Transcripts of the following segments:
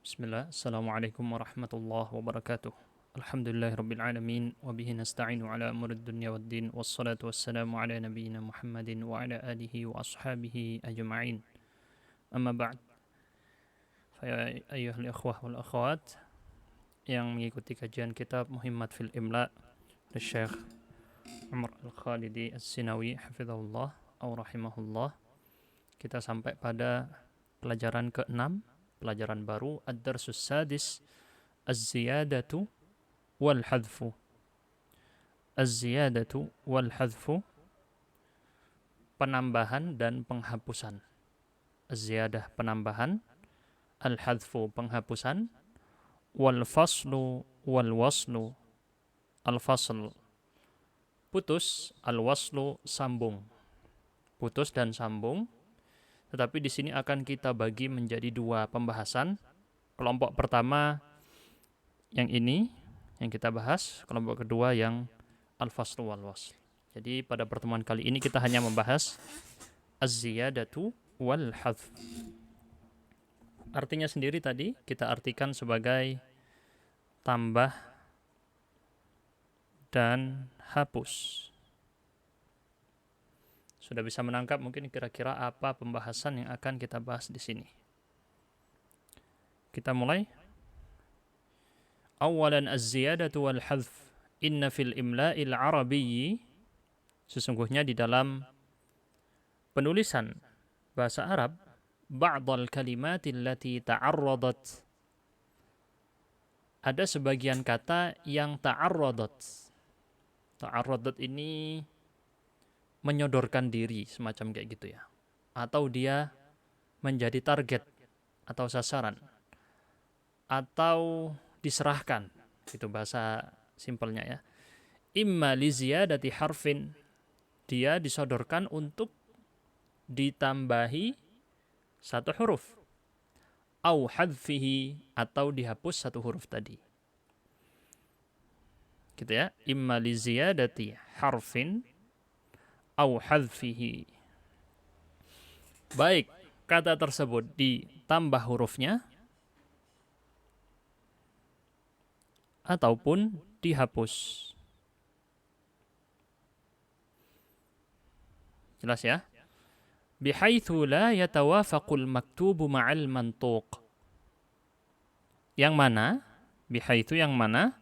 Bismillah, Assalamualaikum warahmatullahi wabarakatuh. Alhamdulillahirabbil alamin wa bihi nasta'inu ala umurid dunya waddin wassalatu wassalamu ala nabiyyina Muhammadin wa ala alihi wa ashabihi ajma'in. Amma ba'd. Fa ya ayyuhal ikhwah wal akhwat yang mengikuti kajian kitab Muhimmat fil Imla' dari Syekh Umar Al-Khalidi As-Sinawi hafizahullah au rahimahullah. Kita sampai pada pelajaran ke-6, pelajaran baru, ad-darsus sadis, az-ziyadatu wal hadfu. Az-ziyadatu wal hadfu, penambahan dan penghapusan. Az-ziyadah penambahan, al-hadfu penghapusan, wal faslu wal waslu. Al-fasl putus, al-waslu sambung. Putus dan sambung. Tetapi di sini akan kita bagi menjadi dua pembahasan. Kelompok pertama yang ini yang kita bahas, kelompok kedua yang al-faslu wal wasl. Jadi pada pertemuan kali ini kita hanya membahas az-ziyadatu wal hadf. Artinya sendiri tadi kita artikan sebagai tambah dan hapus. Sudah bisa menangkap mungkin kira-kira apa pembahasan yang akan kita bahas di sini. Kita mulai. Awalan az-ziyadatu wal hadf. Inna fil imla'il arabiyyi, sesungguhnya di dalam penulisan bahasa Arab, ba'dal kalimatil lati ta'arradat, ada sebagian kata yang ta'arradat. Ta'arradat ini menyodorkan diri, semacam kayak gitu ya. Atau dia menjadi target atau sasaran. Atau diserahkan, gitu bahasa simpelnya ya. Imma li ziyadati harfin, dia disodorkan untuk ditambahi satu huruf. Au hadfihi, atau dihapus satu huruf tadi. Gitu ya. Imma li ziyadati harfin au hadfihi. Baik kata tersebut ditambah hurufnya ataupun dihapus. Jelas ya? Bihaitsu la yatawafaqul maktubu ma'al mantuq. Yang mana? Bihaitsu yang mana?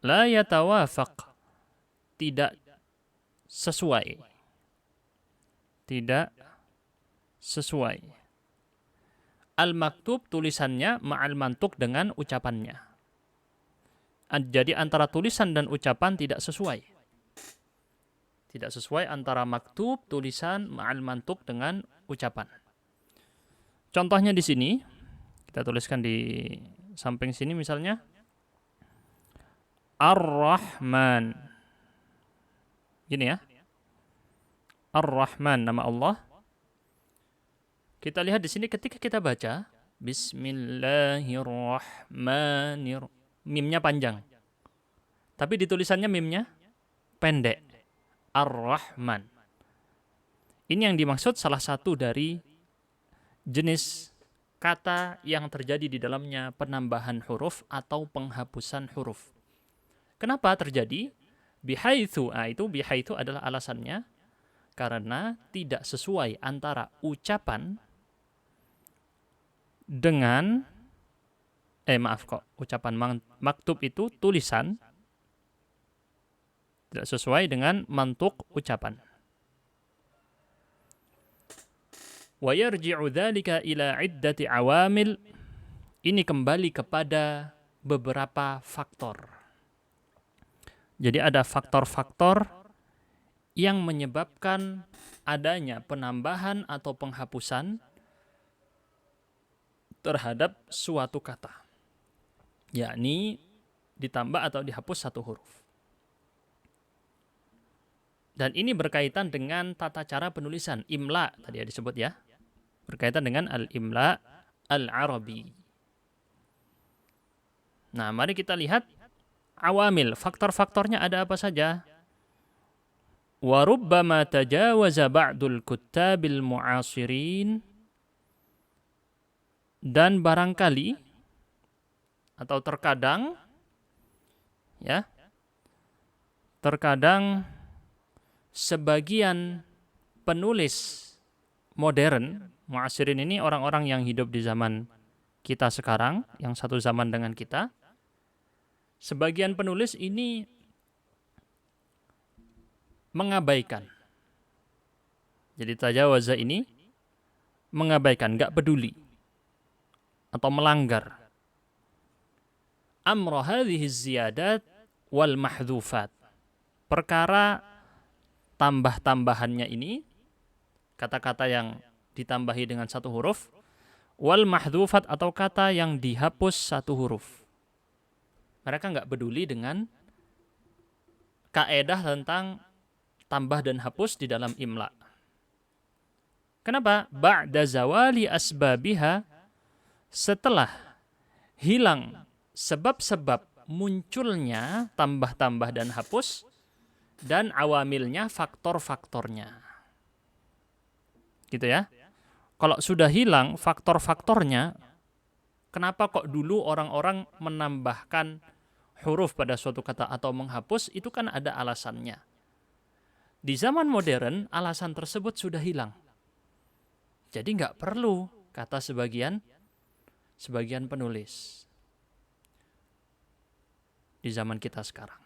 La yatawafaq, tidak sesuai. Tidak sesuai. Al-maktub tulisannya ma'al mantuk dengan ucapannya. Jadi antara tulisan dan ucapan tidak sesuai. Tidak sesuai antara maktub, tulisan, ma'al mantuk dengan ucapan. Contohnya di sini, kita tuliskan di samping sini misalnya. Ar-Rahman. Gini ya. Ar-Rahman, nama Allah. Kita lihat di sini ketika kita baca Bismillahirrahmanirrahim, mimnya panjang. Tapi di tulisannya mimnya pendek. Ar-Rahman. Ini yang dimaksud salah satu dari jenis kata yang terjadi di dalamnya penambahan huruf atau penghapusan huruf. Kenapa terjadi? Bihaitsu, itu bihaitsu adalah alasannya karena tidak sesuai antara ucapan dengan ucapan maktub itu tulisan tidak sesuai dengan mantuk ucapan. Wa yarji'u dzalika ila iddati awamil, ini kembali kepada beberapa faktor. Jadi ada faktor-faktor yang menyebabkan adanya penambahan atau penghapusan terhadap suatu kata. Yakni ditambah atau dihapus satu huruf. Dan ini berkaitan dengan tata cara penulisan. Imla, tadi disebut ya. Berkaitan dengan al-imla al-arabi. Nah, mari kita lihat awamil, faktor-faktornya ada apa saja? Wa rubbama tajawaza ba'dul kuttabil mu'asirin Dan barangkali atau terkadang ya, terkadang sebagian penulis modern, mu'asirin ini orang-orang yang hidup di zaman kita sekarang, yang satu zaman dengan kita, sebagian penulis ini mengabaikan. Jadi tajawaza ini mengabaikan, nggak peduli atau melanggar amra hadhihi ziyadat wal mahdhufat. Perkara tambah-tambahannya ini, kata-kata yang ditambahi dengan satu huruf, wal mahdhufat atau kata yang dihapus satu huruf. Mereka nggak peduli dengan kaedah tentang tambah dan hapus di dalam imla. Kenapa? Ba'da zawali asbabiha, setelah hilang sebab-sebab munculnya tambah-tambah dan hapus, dan awamilnya, faktor-faktornya. Gitu ya. Kalau sudah hilang faktor-faktornya, kenapa kok dulu orang-orang menambahkan huruf pada suatu kata atau menghapus, itu kan ada alasannya. Di zaman modern, alasan tersebut sudah hilang. Jadi nggak perlu, kata sebagian penulis di zaman kita sekarang.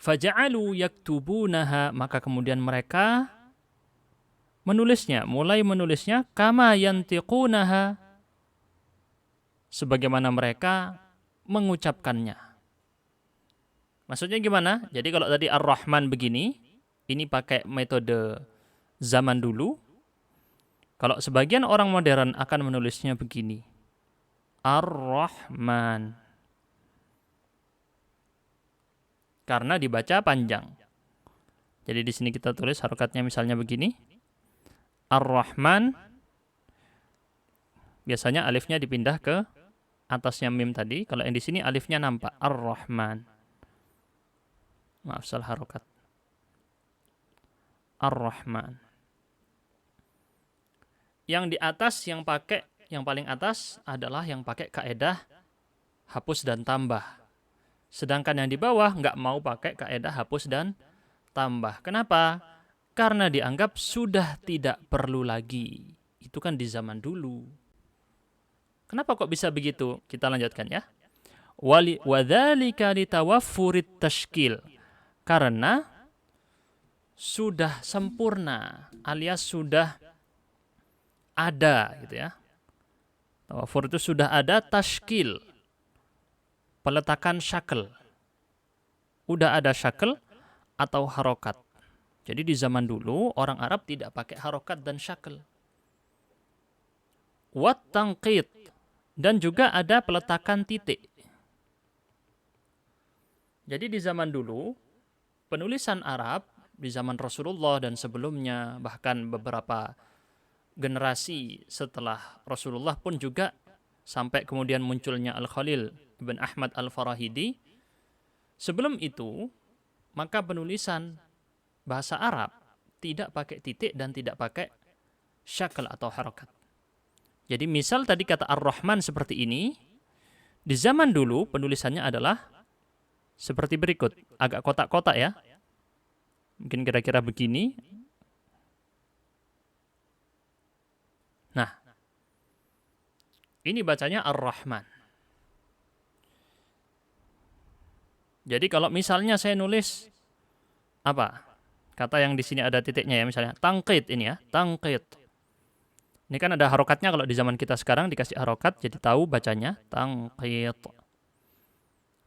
Faja'alu yaktubunaha, maka kemudian mereka mulai menulisnya kama yantiqunaha, sebagaimana mereka mengucapkannya. Maksudnya gimana? Jadi kalau tadi Ar-Rahman begini, ini pakai metode zaman dulu. Kalau sebagian orang modern akan menulisnya begini, Ar-Rahman, karena dibaca panjang. Jadi di sini kita tulis harokatnya misalnya begini, Ar-Rahman, biasanya alifnya dipindah ke atasnya mim tadi. Kalau yang di sini alifnya nampak, Ar-Rahman. Maaf, salah harokat. Ar-Rahman. Yang di atas, yang paling atas adalah yang pakai kaedah hapus dan tambah. Sedangkan yang di bawah nggak mau pakai kaedah hapus dan tambah. Kenapa? Karena dianggap sudah tidak perlu lagi. Itu kan di zaman dulu. Kenapa kok bisa begitu? Kita lanjutkan ya. Wadzalika litawaffurit tashkil. Karena sudah sempurna alias sudah ada gitu ya. Tawafur itu sudah ada tashkil, peletakan syakl. Udah ada syakl atau harokat. Jadi di zaman dulu orang Arab tidak pakai harokat dan syakl. Wat tanqid, dan juga ada peletakan titik. Jadi di zaman dulu penulisan Arab di zaman Rasulullah dan sebelumnya, bahkan beberapa generasi setelah Rasulullah pun juga, sampai kemudian munculnya Al-Khalil ibn Ahmad Al-Farahidi. Sebelum itu, maka penulisan bahasa Arab tidak pakai titik dan tidak pakai syakl atau harokat. Jadi misal tadi kata Ar-Rahman seperti ini, di zaman dulu penulisannya adalah seperti berikut, agak kotak-kotak ya. Mungkin kira-kira begini. Nah, ini bacanya Ar-Rahman. Jadi kalau misalnya saya nulis apa? Kata yang di sini ada titiknya ya, misalnya tangqid ini ya, tangqid. Ini kan ada harokatnya, kalau di zaman kita sekarang dikasih harokat, jadi tahu bacanya tangqid.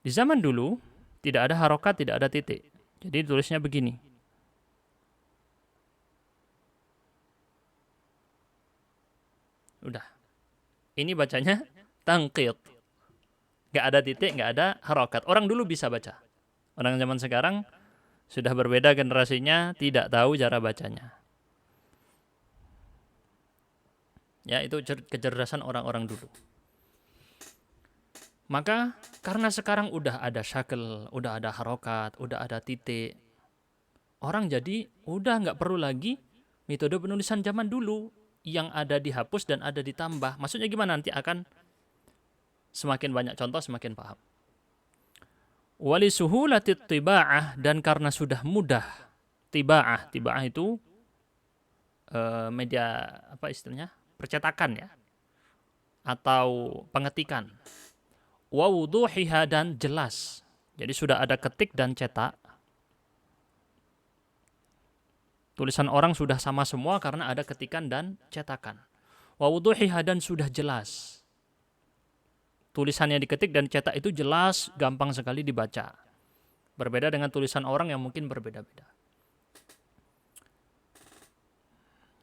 Di zaman dulu tidak ada harokat, tidak ada titik. Jadi tulisnya begini. Udah. Ini bacanya tangqid. Nggak ada titik, nggak ada harokat. Orang dulu bisa baca. Orang zaman sekarang sudah berbeda generasinya, tidak tahu cara bacanya. Ya, itu kecerdasan orang-orang dulu. Maka karena sekarang udah ada syakl, udah ada harokat, udah ada titik, orang jadi udah nggak perlu lagi metode penulisan zaman dulu. yang ada dihapus dan ada ditambah. Maksudnya gimana? Nanti akan semakin banyak contoh, semakin paham. Walisuhulatit tiba'ah, dan karena sudah mudah tiba'ah. Tiba'ah itu media apa istilahnya? Percetakan ya, atau pengetikan. Wa wuduhiha, dan jelas. Jadi sudah ada ketik dan cetak. Tulisan orang sudah sama semua karena ada ketikan dan cetakan. Wa wuduhiha, dan sudah jelas. Tulisannya diketik dan cetak itu jelas, gampang sekali dibaca. Berbeda dengan tulisan orang yang mungkin berbeda-beda.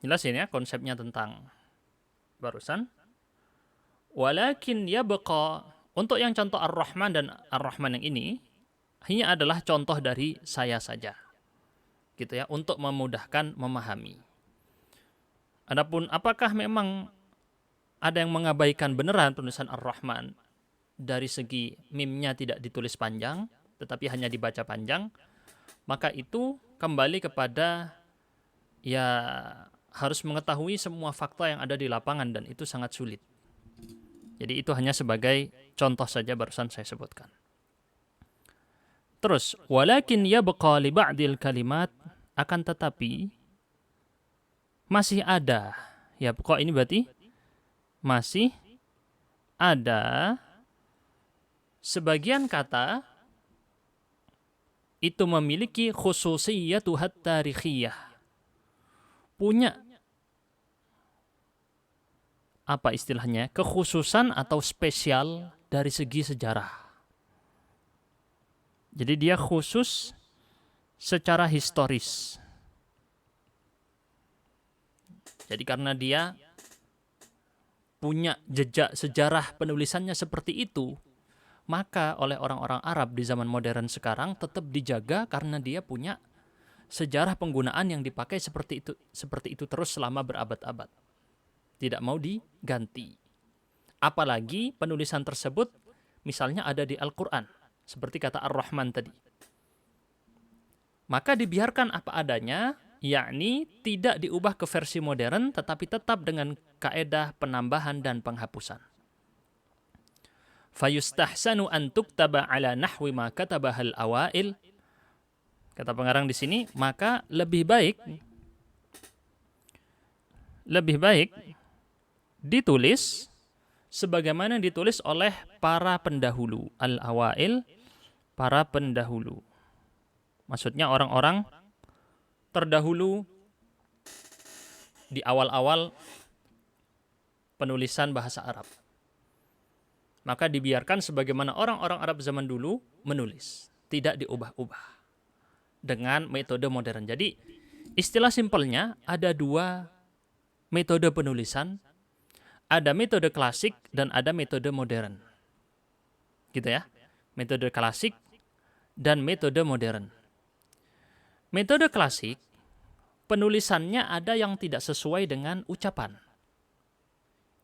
Jelas ini ya konsepnya tentang barusan. Walakin yabqa, untuk yang contoh Ar-Rahman dan Ar-Rahman yang ini, hanya adalah contoh dari saya saja. Gitu ya, untuk memudahkan memahami. Adapun apakah memang ada yang mengabaikan beneran tulisan Ar-Rahman dari segi mimnya tidak ditulis panjang, tetapi hanya dibaca panjang, maka itu kembali kepada ya harus mengetahui semua fakta yang ada di lapangan, dan itu sangat sulit. Jadi itu hanya sebagai contoh saja barusan saya sebutkan. Terus, walakin yabqa li ba'dil kalimat, akan tetapi masih ada. Ya, pokok ini berarti masih ada sebagian kata itu memiliki khususiyatuhat tarikhiyah. Punya apa istilahnya? Kekhususan atau spesial dari segi sejarah. Jadi dia khusus secara historis. Jadi karena dia punya jejak sejarah penulisannya seperti itu, maka oleh orang-orang Arab di zaman modern sekarang tetap dijaga karena dia punya sejarah penggunaan yang dipakai seperti itu terus selama berabad-abad. Tidak mau diganti. Apalagi penulisan tersebut misalnya ada di Al-Quran, seperti kata Ar-Rahman tadi. Maka dibiarkan apa adanya, yakni tidak diubah ke versi modern, tetapi tetap dengan kaedah penambahan dan penghapusan. Fayustahsanu an tuktaba ala nahwi ma katabahal awail. Kata pengarang di sini, maka lebih baik ditulis sebagaimana ditulis oleh para pendahulu, al-awail, para pendahulu. Maksudnya orang-orang terdahulu di awal-awal penulisan bahasa Arab. Maka dibiarkan sebagaimana orang-orang Arab zaman dulu menulis, tidak diubah-ubah dengan metode modern. Jadi istilah simpelnya ada dua metode penulisan, ada metode klasik dan ada metode modern. Gitu ya. Metode klasik dan metode modern. Metode klasik, penulisannya ada yang tidak sesuai dengan ucapan.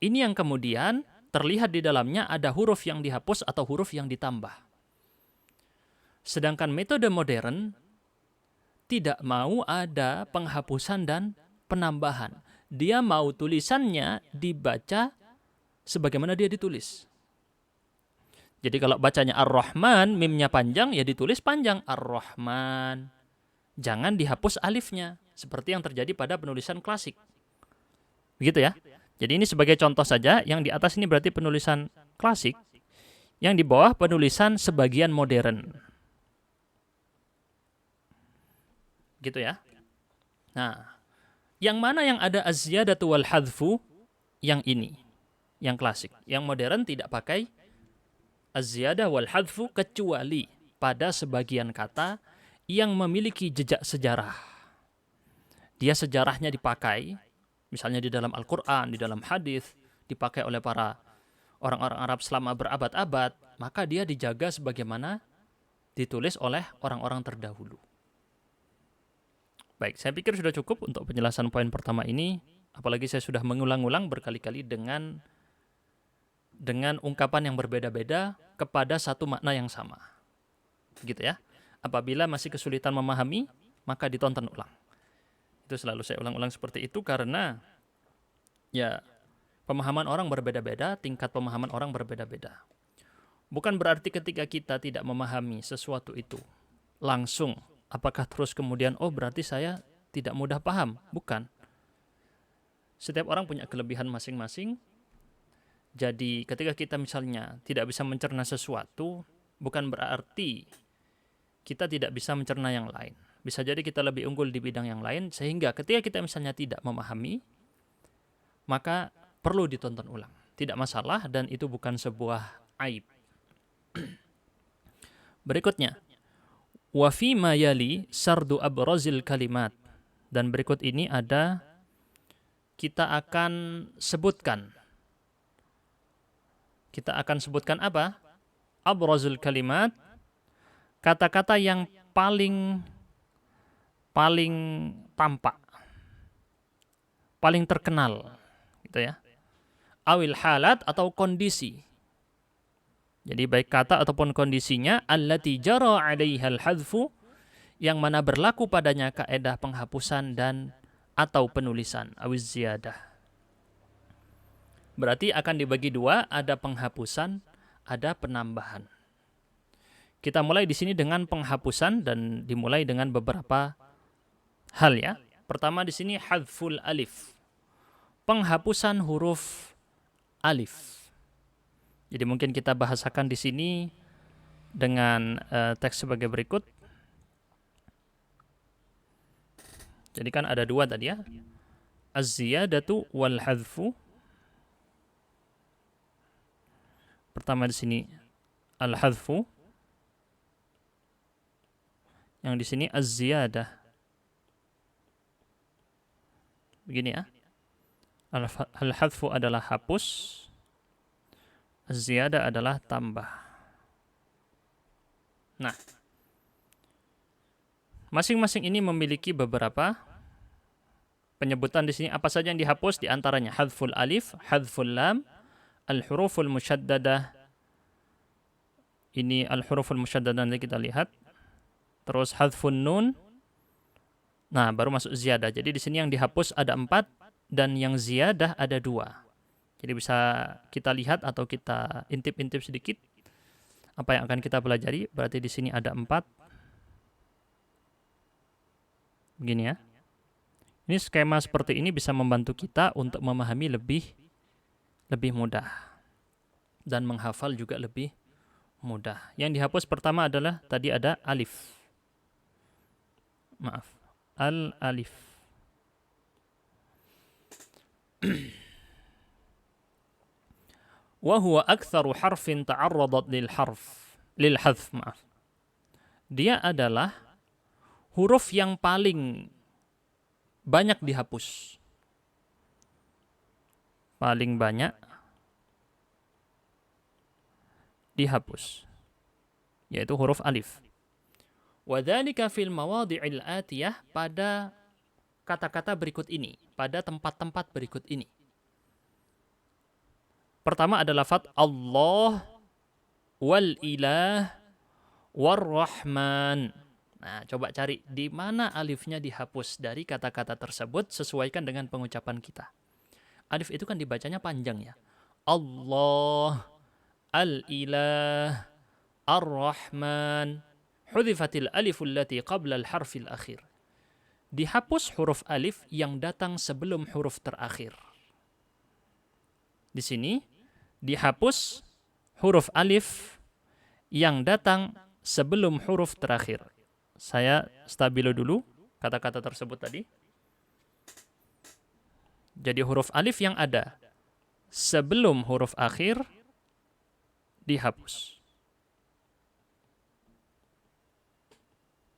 Ini yang kemudian terlihat di dalamnya ada huruf yang dihapus atau huruf yang ditambah. Sedangkan metode modern tidak mau ada penghapusan dan penambahan. Dia mau tulisannya dibaca sebagaimana dia ditulis. Jadi kalau bacanya Ar-Rahman, mimnya panjang, ya ditulis panjang. Ar-Rahman. Jangan dihapus alifnya, seperti yang terjadi pada penulisan klasik. Begitu ya. Jadi ini sebagai contoh saja, yang di atas ini berarti penulisan klasik, yang di bawah penulisan sebagian modern. Gitu ya. Nah, yang mana yang ada az-ziyadatu wal hadfu? Yang ini, yang klasik. Yang modern tidak pakai az-ziyadah wal hadfu kecuali pada sebagian kata yang memiliki jejak sejarah. Dia sejarahnya dipakai, misalnya di dalam Al-Quran, di dalam hadis, dipakai oleh para orang-orang Arab selama berabad-abad, maka dia dijaga sebagaimana ditulis oleh orang-orang terdahulu. Baik, saya pikir sudah cukup untuk penjelasan poin pertama ini, apalagi saya sudah mengulang-ulang berkali-kali dengan ungkapan yang berbeda-beda kepada satu makna yang sama. Gitu ya. Apabila masih kesulitan memahami, maka ditonton ulang. Itu selalu saya ulang-ulang seperti itu karena Ya, pemahaman orang berbeda-beda, tingkat pemahaman orang berbeda-beda. Bukan berarti ketika kita tidak memahami sesuatu itu langsung, apakah terus kemudian, oh berarti saya tidak mudah paham. Bukan. Setiap orang punya kelebihan masing-masing. Jadi ketika kita misalnya tidak bisa mencerna sesuatu, bukan berarti kita tidak bisa mencerna yang lain. Bisa jadi kita lebih unggul di bidang yang lain, sehingga ketika kita misalnya tidak memahami, maka perlu ditonton ulang. Tidak masalah dan itu bukan sebuah aib. Berikutnya, wa fi ma yali sardu abrazil kalimat. Dan berikut ini ada, kita akan sebutkan apa? Abrazul kalimat, kata-kata yang paling tampak, paling terkenal, gitu ya. Awil halat, atau kondisi. Jadi baik kata ataupun kondisinya, allati jara 'alaihal hadfu, yang mana berlaku padanya kaedah penghapusan dan atau penulisan, awiz ziyadah. Berarti akan dibagi dua, ada penghapusan, ada penambahan. Kita mulai di sini dengan penghapusan dan dimulai dengan beberapa hal ya. Pertama di sini hadful alif. Penghapusan huruf alif. Jadi mungkin kita bahasakan di sini dengan teks sebagai berikut. Jadi kan ada dua tadi ya. Az-ziyadatu wal hadfu. Pertama di sini al-hadfu. Yang di sini az-ziyadah. Begini ya. Al-hadfu adalah hapus. Az-ziyadah adalah tambah. Nah, masing-masing ini memiliki beberapa penyebutan di sini. Apa saja yang dihapus? Di antaranya hadful alif, hadful lam, al-huruful musyaddadah. Ini al-huruful musyaddadah nanti kita lihat. Terus hadfun nun. Nah, baru masuk ziyadah. Jadi di sini yang dihapus ada 4 dan yang ziyadah ada 2. Jadi bisa kita lihat atau kita intip-intip sedikit apa yang akan kita pelajari. Berarti di sini ada 4. Begini ya. Ini skema seperti ini bisa membantu kita untuk memahami lebih mudah dan menghafal juga lebih mudah. Yang dihapus pertama adalah tadi ada alif. Maaf, al-alif. Wa huwa aktsaru harfin ta'arradat lil hadf, maaf. Dia adalah huruf yang paling banyak dihapus. Paling banyak dihapus, yaitu huruf alif. Wa dzalika fil mawadhi'il atiyah, pada kata-kata berikut ini, pada tempat-tempat berikut ini. Pertama adalah lafaz Allah, wal ilah, war rahman. Nah, coba cari di mana alifnya dihapus dari kata-kata tersebut, sesuaikan dengan pengucapan kita. Alif itu kan dibacanya panjang ya. Allah, al-ilah, ar-rahman. Hudhifatil aliful lati qabla al-harfil akhir. Dihapus huruf alif yang datang sebelum huruf terakhir. Di sini dihapus huruf alif yang datang sebelum huruf terakhir. Saya stabilo dulu kata-kata tersebut tadi. Jadi huruf alif yang ada sebelum huruf akhir dihapus.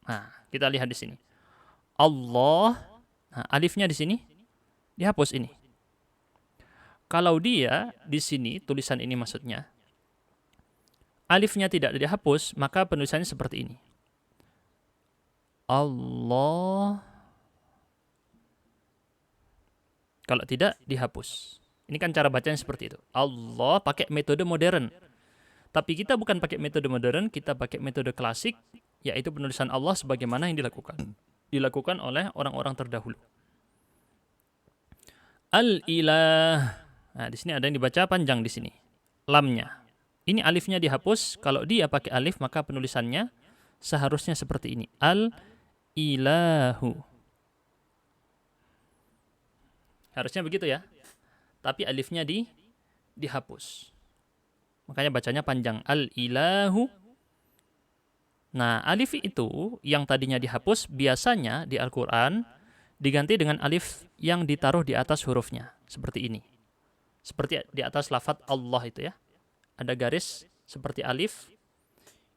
Nah, kita lihat di sini. Allah, nah, alifnya di sini dihapus ini. Kalau dia di sini, tulisan ini maksudnya, alifnya tidak dihapus, maka penulisannya seperti ini. Allah. Kalau tidak, dihapus. Ini kan cara bacanya seperti itu. Allah pakai metode modern. Tapi kita bukan pakai metode modern, kita pakai metode klasik, yaitu penulisan Allah sebagaimana yang dilakukan oleh orang-orang terdahulu. Al-ilah. Nah, di sini ada yang dibaca panjang di sini. Lamnya. Ini alifnya dihapus. Kalau dia pakai alif, maka penulisannya seharusnya seperti ini. Al-ilahu. Harusnya begitu ya. Tapi alifnya dihapus. Makanya bacanya panjang. Al-ilahu. Nah, alif itu yang tadinya dihapus biasanya di Al-Quran diganti dengan alif yang ditaruh di atas hurufnya. Seperti ini. Seperti di atas lafadz Allah itu ya. Ada garis seperti alif.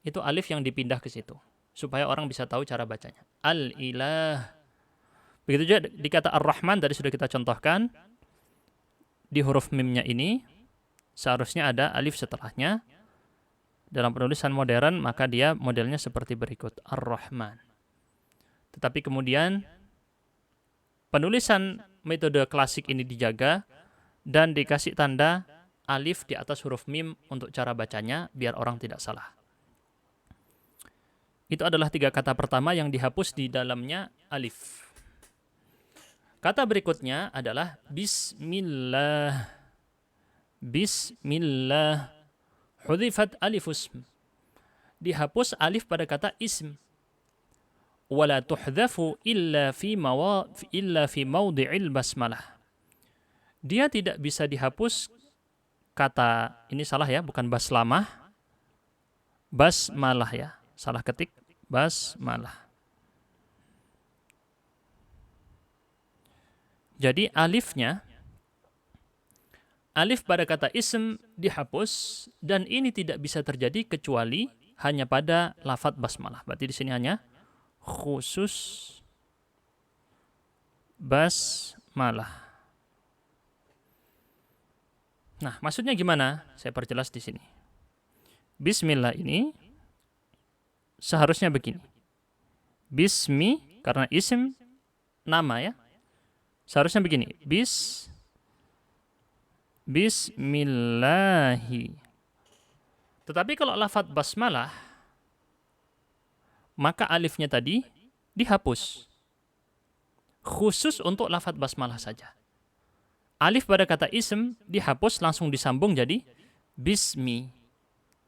Itu alif yang dipindah ke situ. Supaya orang bisa tahu cara bacanya. Al-ilah. Begitu juga di kata Ar-Rahman tadi sudah kita contohkan. Di huruf mimnya ini seharusnya ada alif setelahnya. Dalam penulisan modern maka dia modelnya seperti berikut. Ar-Rahman. Tetapi kemudian penulisan metode klasik ini dijaga dan dikasih tanda alif di atas huruf mim untuk cara bacanya biar orang tidak salah. Itu adalah 3 kata pertama yang dihapus di dalamnya alif. Kata berikutnya adalah Bismillah. Bismillah. Hudhifat alif ism. Dihapus alif pada kata ism. Wala tuhdhafu illa fi mawdi'il basmalah. Dia tidak bisa dihapus kata, ini salah ya, bukan baslamah. Basmalah ya. Salah ketik. Basmalah. Jadi alifnya, alif pada kata ism dihapus dan ini tidak bisa terjadi kecuali hanya pada lafadz basmalah. Berarti di sini hanya khusus basmalah. Nah, maksudnya gimana? Saya perjelas di sini. Bismillah ini seharusnya begini. Bismi karena ism nama ya. Seharusnya begini. Bismillahi. Tetapi kalau lafadz basmalah, maka alifnya tadi dihapus. Khusus untuk lafadz basmalah saja. Alif pada kata ism dihapus langsung disambung jadi bismi.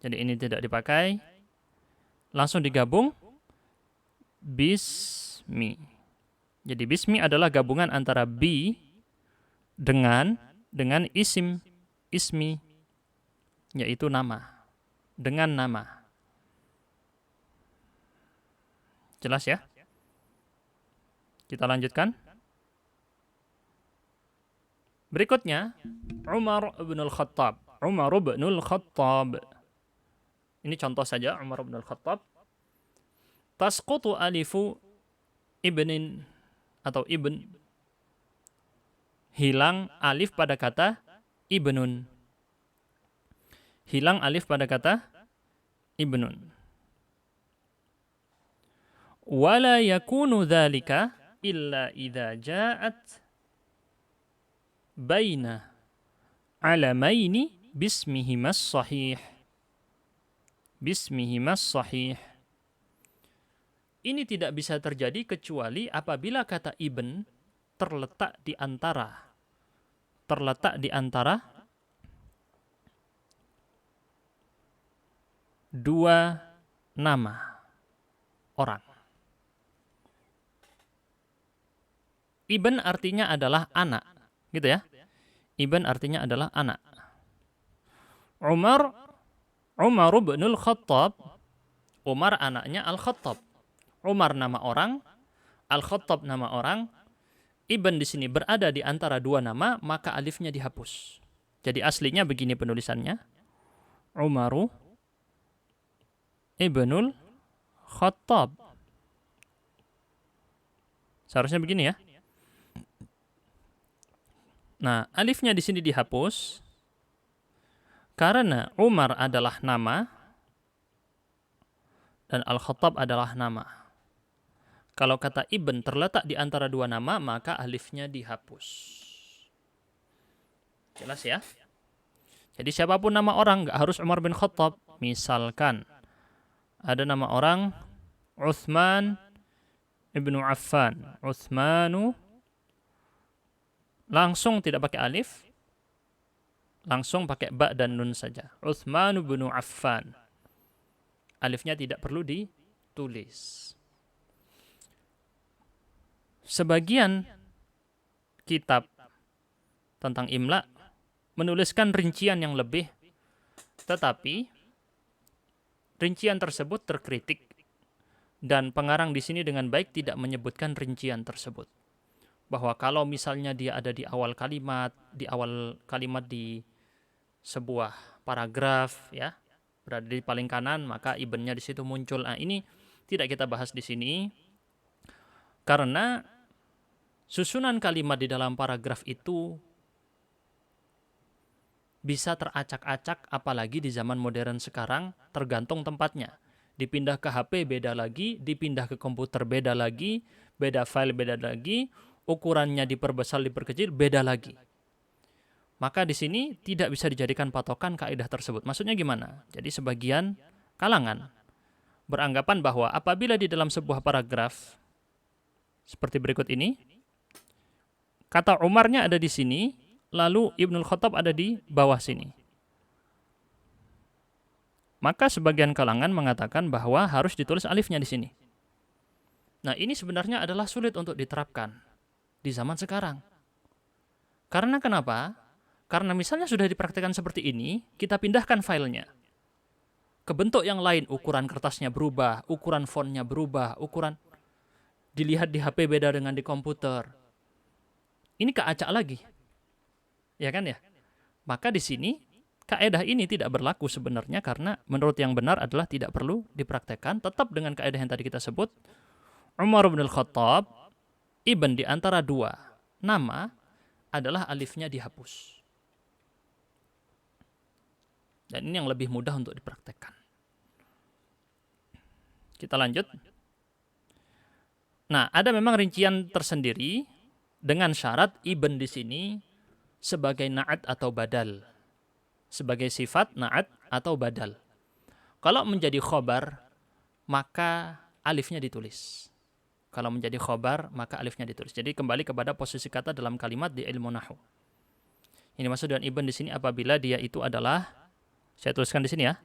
Jadi ini tidak dipakai. Langsung digabung bismi. Jadi bismi adalah gabungan antara bi dengan ismi, yaitu nama, dengan nama. Jelas ya? Kita lanjutkan. Berikutnya, Umar bin Al-Khattab. Umar bin Al-Khattab. Ini contoh saja, Umar bin Al-Khattab. Tasqutu alifu ibnin atau ibn. Hilang alif pada kata ibnun. Hilang alif pada kata ibnun. Wala yakunu dzalika illa idza ja'at baina alamaini bismihimas sahih. Bismihimas sahih. Ini tidak bisa terjadi kecuali apabila kata ibn terletak di antara dua nama orang. Ibn artinya adalah anak, gitu ya. Ibn artinya adalah anak. Umar bin Al-Khattab. Umar anaknya Al-Khattab. Umar nama orang, Al-Khattab nama orang. Ibn di sini berada di antara dua nama, maka alifnya dihapus. Jadi aslinya begini penulisannya. Umaru ibnul Khattab. Seharusnya begini ya. Nah, alifnya di sini dihapus karena Umar adalah nama dan Al-Khattab adalah nama. Kalau kata ibn terletak di antara dua nama, maka alifnya dihapus. Jelas ya? Jadi siapapun nama orang, nggak harus Umar bin Khattab. Misalkan ada nama orang Uthman ibnu Affan. Uthmanu langsung tidak pakai alif, langsung pakai ba dan nun saja. Utsman bin Affan. Alifnya tidak perlu ditulis. Sebagian kitab tentang imla menuliskan rincian yang lebih, tetapi rincian tersebut terkritik dan pengarang di sini dengan baik tidak menyebutkan rincian tersebut. Bahwa kalau misalnya dia ada di awal kalimat di sebuah paragraf, ya, berada di paling kanan, maka ibennya di situ muncul. Nah, ini tidak kita bahas di sini karena susunan kalimat di dalam paragraf itu bisa teracak-acak, apalagi di zaman modern sekarang, tergantung tempatnya. Dipindah ke HP beda lagi, dipindah ke komputer beda lagi, beda file beda lagi, ukurannya diperbesar, diperkecil, beda lagi. Maka di sini tidak bisa dijadikan patokan kaidah tersebut. Maksudnya gimana? Jadi sebagian kalangan beranggapan bahwa apabila di dalam sebuah paragraf seperti berikut ini, kata Umarnya ada di sini, lalu Ibnul Khattab ada di bawah sini. Maka sebagian kalangan mengatakan bahwa harus ditulis alifnya di sini. Nah, ini sebenarnya adalah sulit untuk diterapkan di zaman sekarang. Karena kenapa? Karena misalnya sudah dipraktikkan seperti ini, kita pindahkan filenya ke bentuk yang lain, ukuran kertasnya berubah, ukuran fontnya berubah, ukuran dilihat di HP beda dengan di komputer. Ini keacak lagi. Ya kan ya? Maka di sini kaidah ini tidak berlaku sebenarnya karena menurut yang benar adalah tidak perlu dipraktekkan, tetap dengan kaidah yang tadi kita sebut. Umar bin Al-Khattab, ibn di antara dua nama adalah alifnya dihapus. Dan ini yang lebih mudah untuk dipraktekkan. Kita lanjut. Nah, ada memang rincian tersendiri dengan syarat ibn di sini sebagai na'at atau badal. Sebagai sifat na'at atau badal. Kalau menjadi khobar, maka alifnya ditulis. Kalau menjadi khobar, maka alifnya ditulis. Jadi kembali kepada posisi kata dalam kalimat di ilmu nahwu. Ini maksud dengan ibn di sini apabila dia itu adalah, saya tuliskan di sini ya,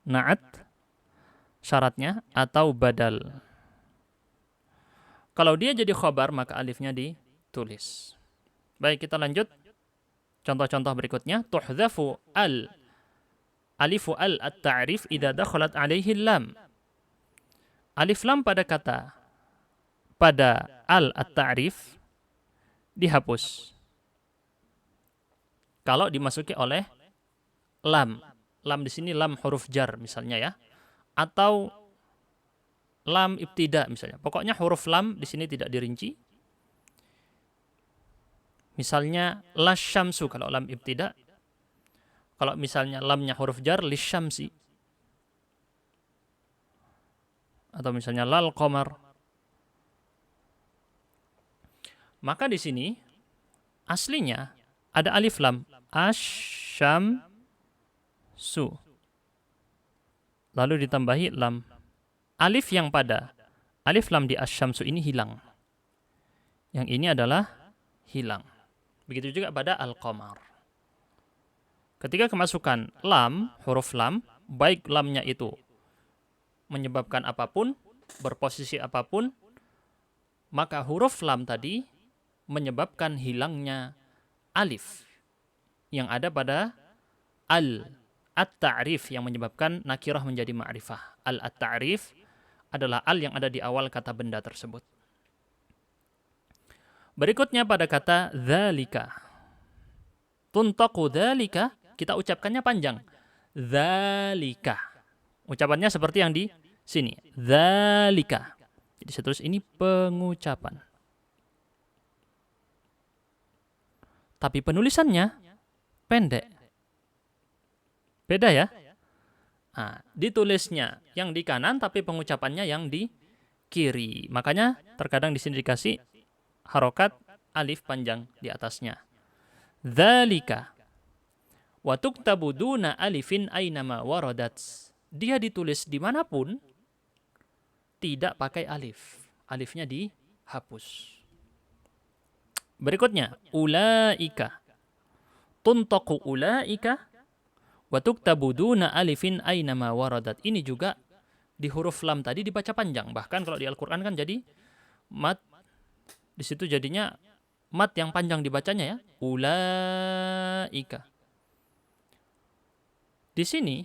na'at syaratnya atau badal. Kalau dia jadi khobar, maka alifnya ditulis. Baik, kita lanjut. Contoh-contoh berikutnya, tuhdhafu alifu at-ta'rif idza dakhalat alaihi lam. Alif lam pada kata pada at-ta'rif dihapus kalau dimasuki oleh lam. Lam di sini lam huruf jar misalnya ya, atau lam ibtida misalnya. Pokoknya huruf lam di sini tidak dirinci. Misalnya lasyamsu kalau lam ibtida. Kalau misalnya lamnya huruf jar lisyamsi. Atau misalnya lal qamar. Maka di sini aslinya ada alif lam asyam su. Lalu ditambahi lam. Alif yang pada alif lam di asyamsu ini hilang. Yang ini adalah hilang. Begitu juga pada al-qamar. Ketika kemasukan lam, huruf lam, baik lamnya itu menyebabkan apapun, berposisi apapun, maka huruf lam tadi menyebabkan hilangnya alif yang ada pada at-ta'rif yang menyebabkan nakirah menjadi ma'rifah. At-ta'rif adalah al yang ada di awal kata benda tersebut. Berikutnya pada kata dzalika. Tuntaqu dzalika, kita ucapkannya panjang. Dzalika. Ucapannya seperti yang di sini. Dzalika. Jadi saya tulis ini pengucapan. Tapi penulisannya pendek. Beda ya? Nah, ditulisnya yang di kanan tapi pengucapannya yang di kiri. Makanya terkadang di sini dikasih harokat alif panjang di atasnya. Dzalika wa tuktabu duna alifin ainama waradat. Dia ditulis dimanapun tidak pakai alif. Alifnya dihapus. Berikutnya, ulaika. Tuntaku ulaika wa tuktabu duna alifin aynama waradat. Ini juga di huruf lam tadi dibaca panjang. Bahkan kalau di Al-Qur'an kan jadi mat, di situ jadinya mat yang panjang dibacanya ya. Ulaika. Di sini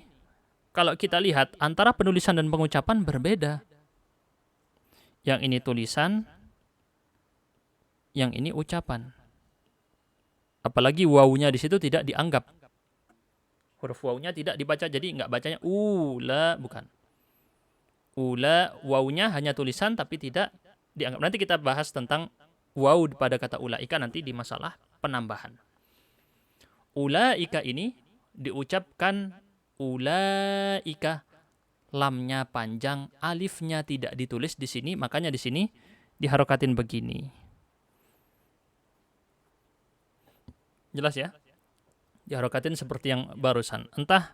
kalau kita lihat antara penulisan dan pengucapan berbeda. Yang ini tulisan, yang ini ucapan. Apalagi wawunya di situ tidak dianggap. Huruf wawunya tidak dibaca, jadi nggak bacanya ula, bukan. Ula, wawunya hanya tulisan tapi tidak dianggap. Nanti kita bahas tentang waw pada kata ulaika nanti di masalah penambahan. Ulaika ini diucapkan ulaika, lamnya panjang, alifnya tidak ditulis di sini, makanya di sini diharokatin begini. Jelas ya? Diharokatin seperti yang barusan. Entah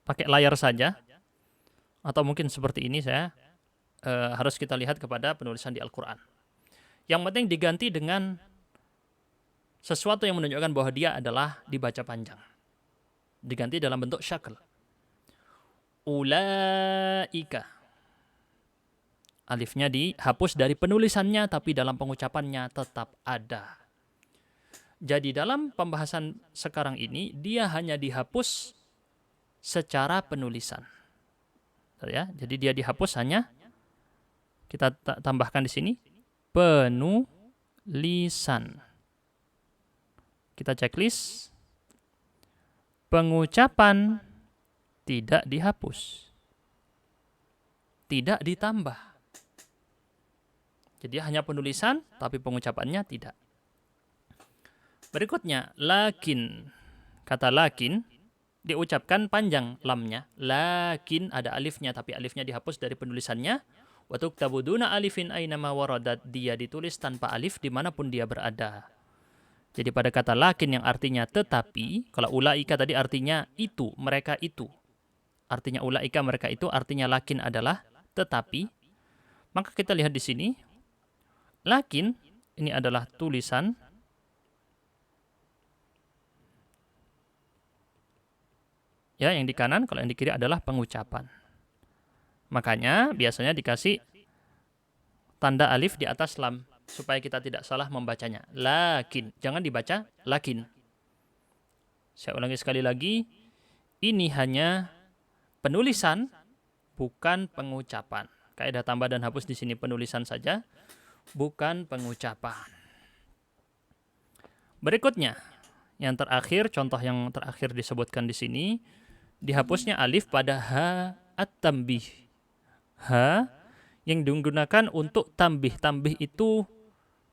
pakai layar saja, atau mungkin seperti ini saya harus kita lihat kepada penulisan di Al-Quran. Yang penting diganti dengan sesuatu yang menunjukkan bahwa dia adalah dibaca panjang. Diganti dalam bentuk syakl. Ulaika. Alifnya dihapus dari penulisannya, tapi dalam pengucapannya tetap ada. Jadi dalam pembahasan sekarang ini, dia hanya dihapus secara penulisan. Ya, jadi dia dihapus hanya, kita tambahkan di sini, penulisan. Kita checklist. Pengucapan tidak dihapus. Tidak ditambah. Jadi hanya penulisan, tapi pengucapannya tidak. Berikutnya, lakin. Kata lakin diucapkan panjang lamnya. Lakin ada alifnya, tapi alifnya dihapus dari penulisannya. Wa tuktabu duna alifin aynama waradat. Dia ditulis tanpa alif dimanapun dia berada. Jadi pada kata lakin yang artinya tetapi, kalau ulaika tadi artinya itu, mereka itu. Artinya ulaika mereka itu, artinya lakin adalah tetapi. Maka kita lihat di sini, lakin ini adalah tulisan. Ya, yang di kanan, kalau yang di kiri adalah pengucapan. Makanya biasanya dikasih tanda alif di atas lam supaya kita tidak salah membacanya. Lakin, jangan dibaca lakin. Saya ulangi sekali lagi, ini hanya penulisan, bukan pengucapan. Kaidah tambah dan hapus di sini penulisan saja, bukan pengucapan. Berikutnya, yang terakhir, contoh yang terakhir disebutkan di sini, dihapusnya alif pada ha at-tambih. Ha yang digunakan untuk tambih. Tambih itu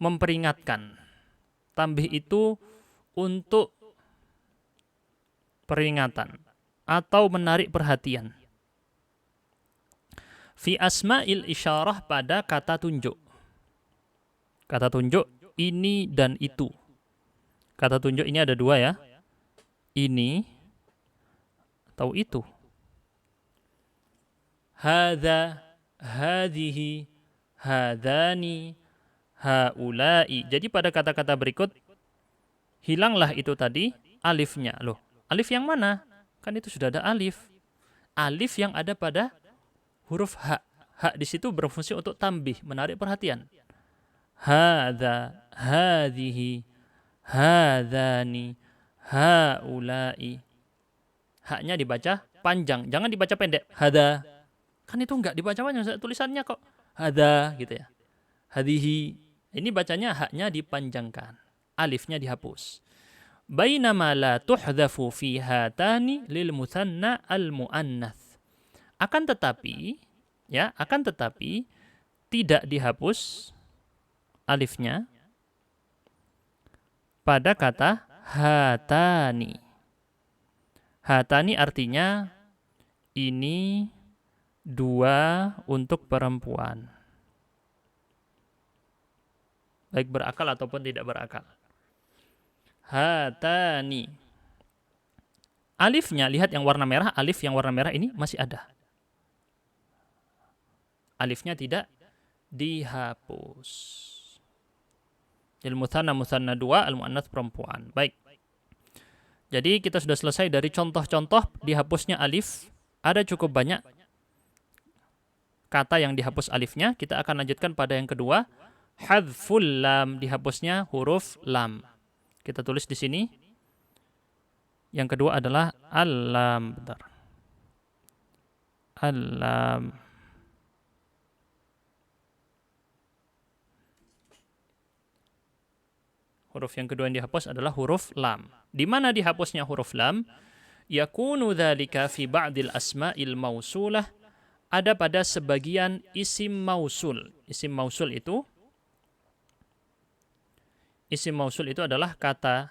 memperingatkan. Tambih itu untuk peringatan atau menarik perhatian. Fi asma'il isyarah pada kata tunjuk. Kata tunjuk ini dan itu. Kata tunjuk ini ada dua ya. Ini atau itu. Hadza, hadhihi, hadani, haulai. Jadi pada kata-kata berikut hilanglah itu tadi alifnya. Loh, alif yang mana? Kan itu sudah ada alif. Alif yang ada pada huruf ha. Ha di situ berfungsi untuk tambih, menarik perhatian. Hadza, hadhihi, hadani, haulai. Haknya dibaca panjang, jangan dibaca pendek. Hada, kan itu enggak dibaca panjang, tulisannya kok hada gitu ya. Hadihi, ini bacanya haknya dipanjangkan, alifnya dihapus. Bainama la tuhdhafu fi hatani lil mutsanna al muannats. Akan tetapi tidak dihapus alifnya pada kata hatani. Hatani artinya ini dua untuk perempuan. Baik berakal ataupun tidak berakal. Hatani. Alifnya, lihat yang warna merah, alif yang warna merah ini masih ada. Alifnya tidak dihapus. Jadi mutsanna dua, al-muannats perempuan. Baik. Jadi kita sudah selesai dari contoh-contoh dihapusnya alif. Ada cukup banyak kata yang dihapus alifnya. Kita akan lanjutkan pada yang kedua. Hadzful lam, dihapusnya huruf lam. Kita tulis di sini. Yang kedua adalah al-lam. Bentar. Al-lam. Huruf yang kedua yang dihapus adalah huruf lam. Di mana dihapusnya huruf lam? Yakunu dzalika fi ba'dil asma'il mausulah. Ada pada sebagian isim mausul. Isim mausul itu adalah kata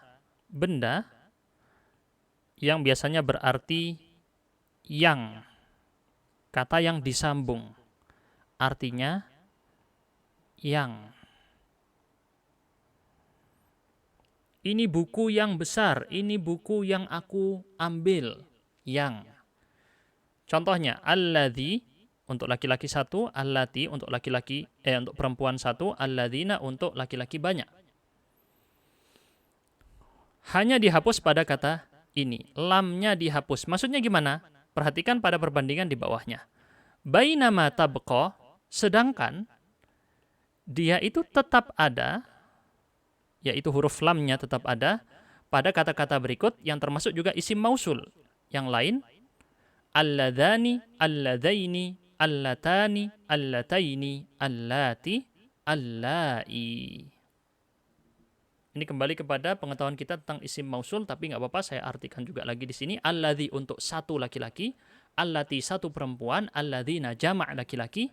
benda yang biasanya berarti yang. Kata yang disambung. Artinya yang. Ini buku yang besar, ini buku yang aku ambil. Yang. Contohnya, alladzi untuk laki-laki satu, allati untuk untuk perempuan satu, alladzina untuk laki-laki banyak. Hanya dihapus pada kata ini. Lamnya dihapus. Maksudnya gimana? Perhatikan pada perbandingan di bawahnya. Bainama tabqa, sedangkan dia itu tetap ada, yaitu huruf lamnya tetap ada pada kata-kata berikut yang termasuk juga isim mausul. Yang lain, alladzani, alladzaini, allatani, allataini, allati, allai. Ini kembali kepada pengetahuan kita tentang isim mausul, tapi nggak apa-apa saya artikan juga lagi di sini. Alladzi untuk satu laki-laki, allati satu perempuan, alladzina jama' laki-laki,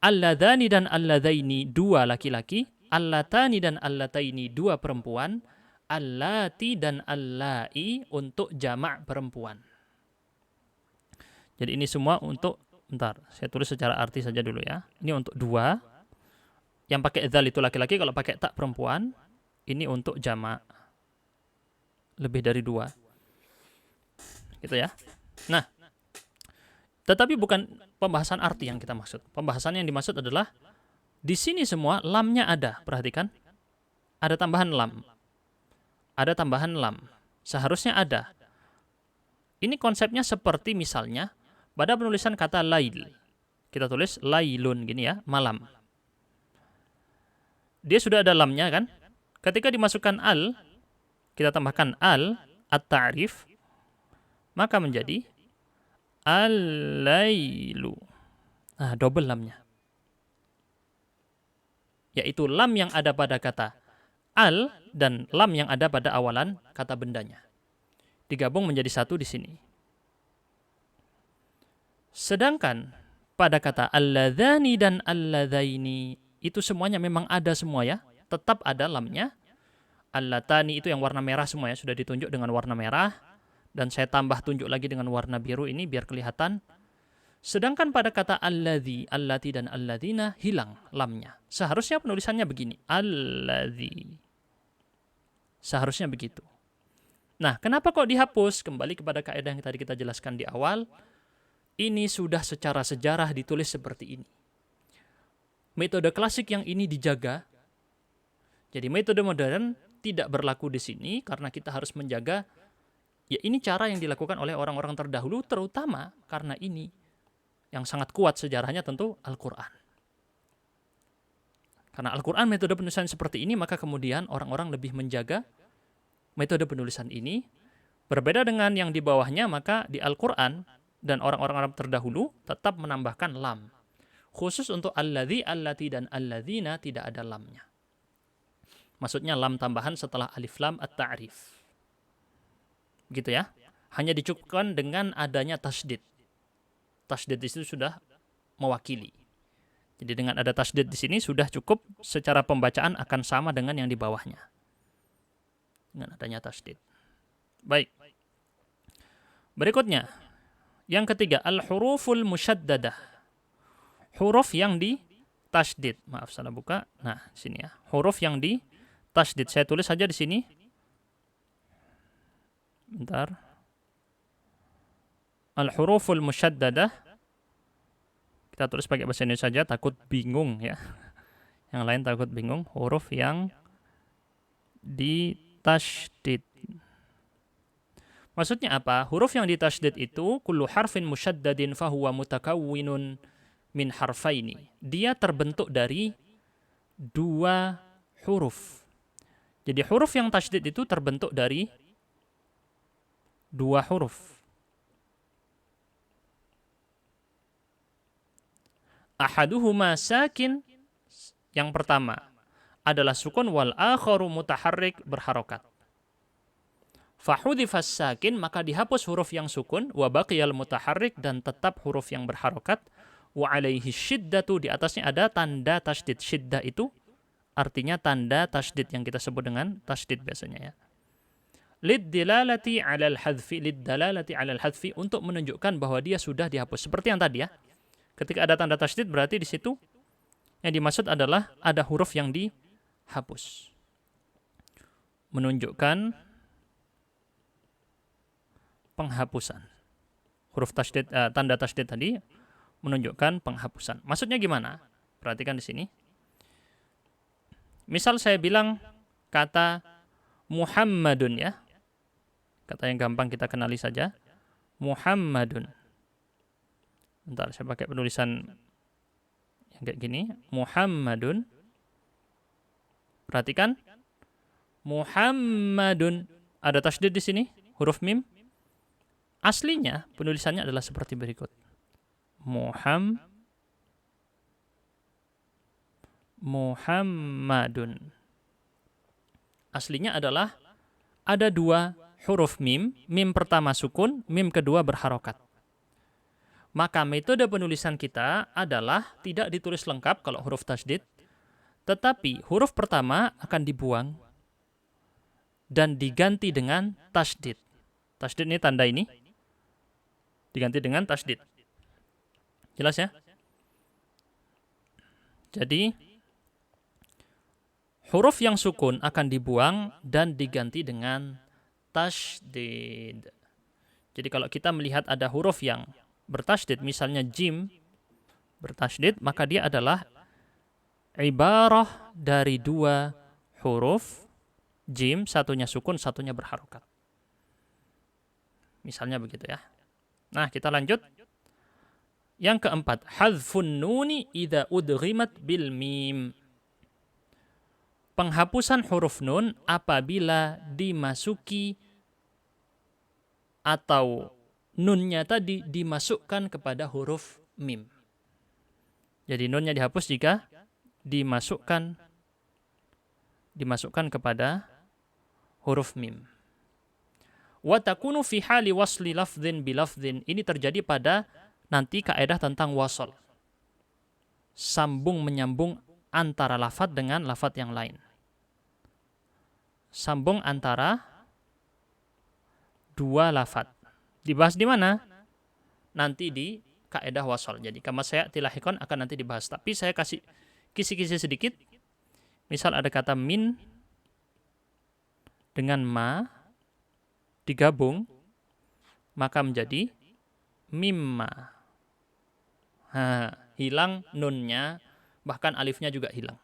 alladzani dan alladzaini dua laki-laki, allatani dan allataini dua perempuan, allati dan allai untuk jamak perempuan. Jadi ini semua untuk, bentar, saya tulis secara arti saja dulu ya. Ini untuk dua, yang pakai dzal itu laki-laki, kalau pakai tak perempuan, ini untuk jamak. Lebih dari dua. Gitu ya. Nah, tetapi bukan pembahasan arti yang kita maksud. Pembahasan yang dimaksud adalah di sini semua lamnya ada, perhatikan. Ada tambahan lam. Ada tambahan lam. Seharusnya ada. Ini konsepnya seperti misalnya pada penulisan kata lail. Kita tulis lailun gini ya, malam. Dia sudah ada lamnya kan? Ketika dimasukkan al, kita tambahkan al, at-ta'rif, maka menjadi al-lailu. Nah, double lamnya. Yaitu lam yang ada pada kata al dan lam yang ada pada awalan kata bendanya. Digabung menjadi satu di sini. Sedangkan pada kata alladzani dan alladzaini itu semuanya memang ada semua ya. Tetap ada lamnya. Allatani itu yang warna merah semua ya, sudah ditunjuk dengan warna merah. Dan saya tambah tunjuk lagi dengan warna biru ini biar kelihatan. Sedangkan pada kata alladzi, allati dan alladzina hilang lamnya. Seharusnya penulisannya begini, alladzi. Seharusnya begitu. Nah, kenapa kok dihapus? Kembali kepada kaidah yang tadi kita jelaskan di awal. Ini sudah secara sejarah ditulis seperti ini. Metode klasik yang ini dijaga. Jadi metode modern tidak berlaku di sini karena kita harus menjaga. Ya ini cara yang dilakukan oleh orang-orang terdahulu terutama karena ini. Yang sangat kuat sejarahnya tentu Al-Quran. Karena Al-Quran metode penulisan seperti ini, maka kemudian orang-orang lebih menjaga metode penulisan ini. Berbeda dengan yang di bawahnya, maka di Al-Quran dan orang-orang Arab terdahulu tetap menambahkan lam. Khusus untuk alladzi, allati, dan alladzina tidak ada lamnya. Maksudnya lam tambahan setelah alif lam at-ta'rif. Gitu ya. Hanya dicukupkan dengan adanya tasdid. Tasdid di situ sudah mewakili. Jadi dengan ada tasdid di sini sudah cukup, secara pembacaan akan sama dengan yang di bawahnya. Dengan adanya tasdid. Baik. Berikutnya, yang ketiga, al-huruful musyaddadah. Huruf yang di tasdid. Maaf salah buka. Nah, sini ya. Huruf yang di tasdid. Saya tulis saja di sini. Bentar. Al-huruful musyaddadah. Kita tulis pakai bahasa Indonesia saja, takut bingung ya. Yang lain takut bingung. Huruf yang Ditasydid. Maksudnya apa? Huruf yang ditasydid itu kullu harfin musyaddadin fahuwa mutakawwinun min harfaini. Dia terbentuk dari dua huruf. Jadi huruf yang tasydid itu terbentuk dari dua huruf. Ahaduhuma sakin, yang pertama adalah sukun, wal akharu mutaharrik, berharokat. Fahudhifas sakin, maka dihapus huruf yang sukun, wa baqiyal mutaharrik, dan tetap huruf yang berharokat, wa alaihi syiddatu, di atasnya ada tanda tasydid. Syiddah itu artinya tanda tasydid yang kita sebut dengan tasydid biasanya ya. Lid-dilalati 'alal hadfi, lid-dalalati 'alal hadfi, untuk menunjukkan bahwa dia sudah dihapus. Seperti yang tadi ya. Ketika ada tanda tasydid berarti di situ yang dimaksud adalah ada huruf yang dihapus. Menunjukkan penghapusan. Huruf tasydid, tanda tasydid tadi menunjukkan penghapusan. Maksudnya gimana? Perhatikan di sini. Misal saya bilang kata Muhammadun ya. Kata yang gampang kita kenali saja. Muhammadun. Bentar, saya pakai penulisan yang kayak gini. Muhammadun. Perhatikan. Muhammadun. Ada tasydid di sini, huruf mim. Aslinya penulisannya adalah seperti berikut. Muhammadun. Aslinya adalah ada dua huruf mim. Mim pertama sukun, mim kedua berharokat. Maka metode penulisan kita adalah tidak ditulis lengkap kalau huruf tasydid, tetapi huruf pertama akan dibuang dan diganti dengan tasydid. Tasydid ini tanda ini diganti dengan tasydid. Jelas ya? Jadi huruf yang sukun akan dibuang dan diganti dengan tasydid. Jadi kalau kita melihat ada huruf yang bertasydid, misalnya jim bertasydid, maka dia adalah ibarah dari dua huruf jim, satunya sukun, satunya berharokat. Misalnya begitu ya. Nah, kita lanjut. Yang keempat, hadzfun nuni idza udghimat bil mim. Penghapusan huruf nun apabila dimasuki atau nunnya tadi dimasukkan kepada huruf mim. Jadi nunnya dihapus jika dimasukkan kepada huruf mim. Wa takunu fi hali wasli lafdhin bi lafdhin. Ini terjadi pada nanti kaidah tentang wasal. Sambung menyambung antara lafadz dengan lafadz yang lain. Sambung antara dua lafadz. Dibahas di mana? Nanti di kaidah wasal. Jadi kama saya tilahikon akan nanti dibahas. Tapi saya kasih kisi-kisi sedikit. Misal ada kata min dengan ma digabung, maka menjadi mimma. Hilang nunnya, bahkan alifnya juga hilang.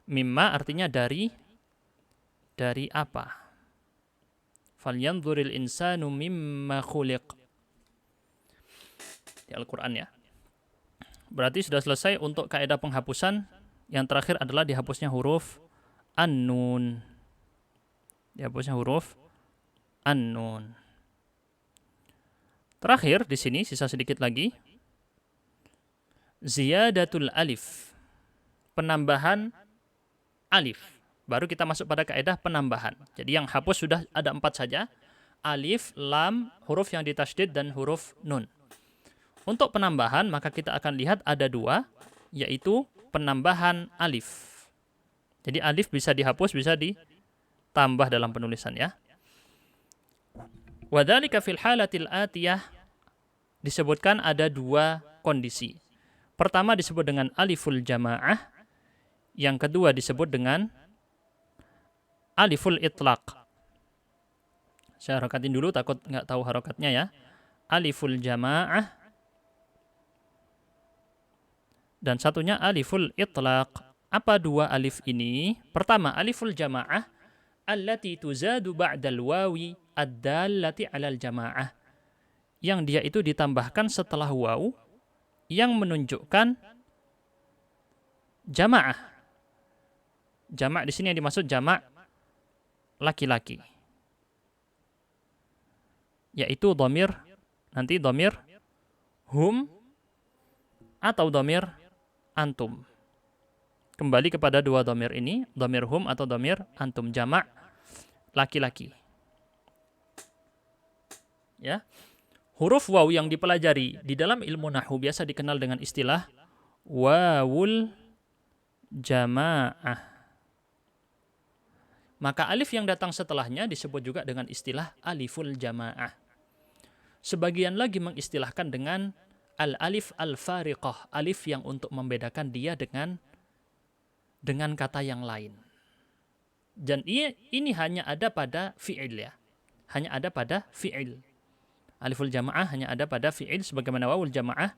Mimma artinya dari apa? Falyanzuril insanu mimma khuliq. Di Al-Quran ya. Berarti sudah selesai untuk kaidah penghapusan. Yang terakhir adalah dihapusnya huruf an-nun. Dihapusnya huruf an-nun. Terakhir di sini sisa sedikit lagi. Ziyadatul alif. Penambahan alif. Baru kita masuk pada kaidah penambahan. Jadi yang hapus sudah ada 4 saja. Alif, lam, huruf yang ditasydid, dan huruf nun. Untuk penambahan, maka kita akan lihat ada 2, yaitu penambahan alif. Jadi alif bisa dihapus, bisa ditambah dalam penulisan ya. Wadzalika fil halatil atiyah, disebutkan ada 2 kondisi. Pertama disebut dengan aliful jamaah, yang kedua disebut dengan aliful itlaq. Saya harokatin dulu takut nggak tahu harokatnya ya. Aliful jamaah dan satunya aliful itlaq. Apa dua alif ini? Pertama, aliful jamaah allati tuzadu ba'dal wawi ad-dallati 'alal jamaah. Yang dia itu ditambahkan setelah waw yang menunjukkan jamaah. Jama' di sini yang dimaksud jama' laki-laki. Yaitu dhamir, nanti dhamir hum atau dhamir antum. Kembali kepada dua dhamir ini, dhamir hum atau dhamir antum, jama' laki-laki. Ya. Huruf waw yang dipelajari di dalam ilmu nahwu biasa dikenal dengan istilah wawul jamaah. Maka alif yang datang setelahnya disebut juga dengan istilah aliful jamaah. Sebagian lagi mengistilahkan dengan al-alif al-fariqah, alif yang untuk membedakan dia dengan kata yang lain. Dan ini hanya ada pada fi'il ya. Hanya ada pada fi'il. Aliful jamaah hanya ada pada fi'il, sebagaimana wawul jamaah